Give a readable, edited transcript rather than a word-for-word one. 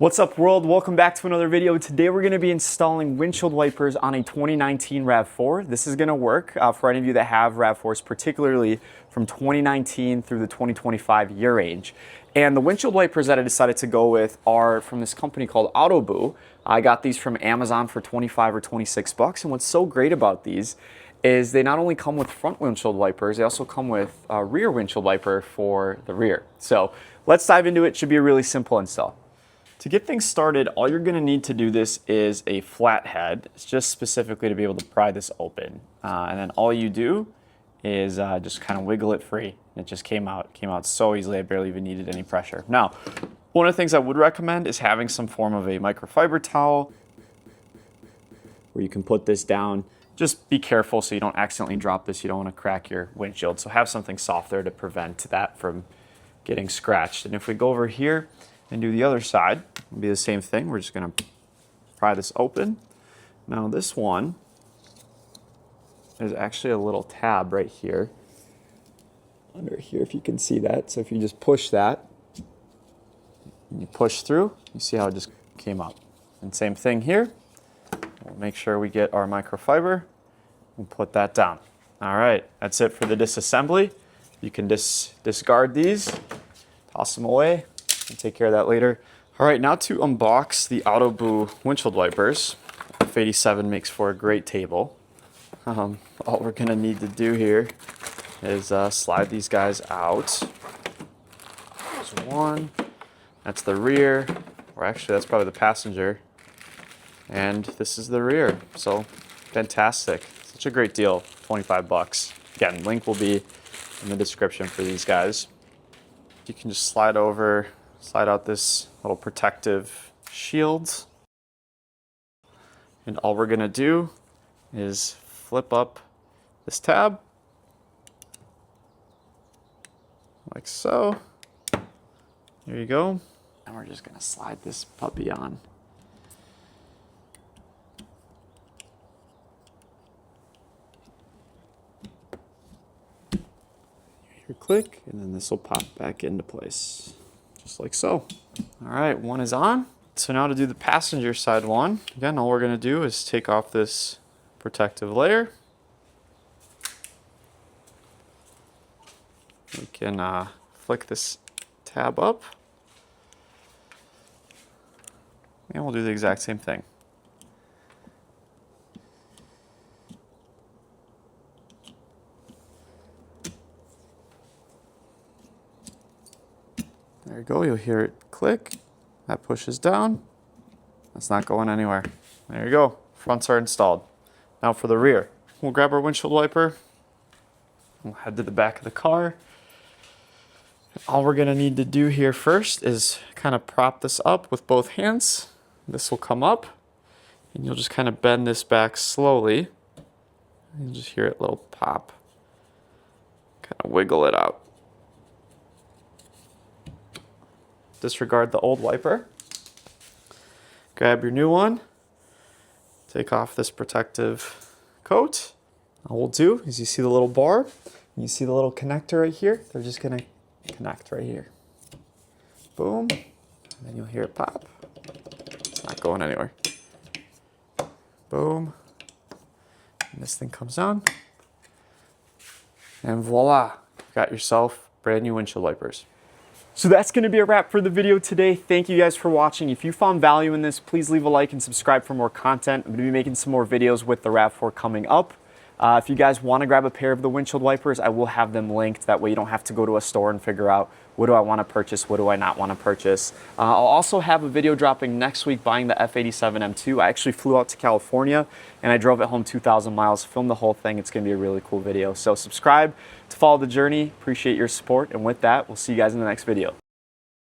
What's up world? Welcome back to another video. Today we're going to be installing windshield wipers on a 2019 RAV4. This is going to work for any of you that have RAV4s, particularly from 2019 through the 2025 year range. And the windshield wipers that I decided to go with are from this company called Autoboo. I got these from Amazon for 25 or 26 bucks. And what's so great about these is they not only come with front windshield wipers, they also come with a rear windshield wiper for the rear. So let's dive into it. Should be a really simple install. To get things started, all you're going to need to do this is a flathead. It's just specifically to be able to pry this open. And then all you do is just kind of wiggle it free. It just came out so easily, I barely even needed any pressure. Now, one of the things I would recommend is having some form of a microfiber towel where you can put this down. Just be careful so you don't accidentally drop this. You don't want to crack your windshield. So have something soft there to prevent that from getting scratched. And if we go over here and do the other side, it'll be the same thing. We're just going to pry this open. Now this one is actually a little tab right here under here, if you can see that. So if you just push that and you push through, you see how it just came out. And same thing here. We'll make sure we get our microfiber and put that down. All right, that's it for the disassembly. You can discard these, toss them away, and take care of that later. All right, now to unbox the Autoboo windshield wipers. F87 makes for a great table. All we're gonna need to do here is slide these guys out. There's one, that's the rear, or actually that's probably the passenger. And this is the rear, so fantastic. Such a great deal, 25 bucks. Again, link will be in the description for these guys. You can just slide out this little protective shield. And all we're gonna do is flip up this tab, like so. There you go. And we're just gonna slide this puppy on. Here, click, and then this will pop back into place. Just like so. All right, one is on. So now to do the passenger side one, again, all we're gonna do is take off this protective layer. We can flick this tab up. And we'll do the exact same thing. There you go, you'll hear it click. That pushes down. That's not going anywhere. There you go, fronts are installed. Now for the rear, we'll grab our windshield wiper. We'll head to the back of the car. All we're gonna need to do here first is kind of prop this up with both hands. This will come up, and you'll just kind of bend this back slowly. You'll just hear it little pop. Kind of wiggle it out. Disregard the old wiper. Grab your new one. Take off this protective coat. All we'll do is you see the little bar, and you see the little connector right here. They're just gonna connect right here. Boom, and then you'll hear it pop. It's not going anywhere. Boom, and this thing comes on. And voila, you've got yourself brand new windshield wipers. So that's going to be a wrap for the video today. Thank you guys for watching. If you found value in this, please leave a like and subscribe for more content. I'm going to be making some more videos with the RAV4 coming up. If you guys want to grab a pair of the windshield wipers, I will have them linked. That way you don't have to go to a store and figure out what do I want to purchase, what do I not want to purchase. I'll also have a video dropping next week buying the F87 M2. I actually flew out to California and I drove it home 2,000 miles, filmed the whole thing. It's going to be a really cool video. So subscribe to follow the journey. Appreciate your support. And with that, we'll see you guys in the next video.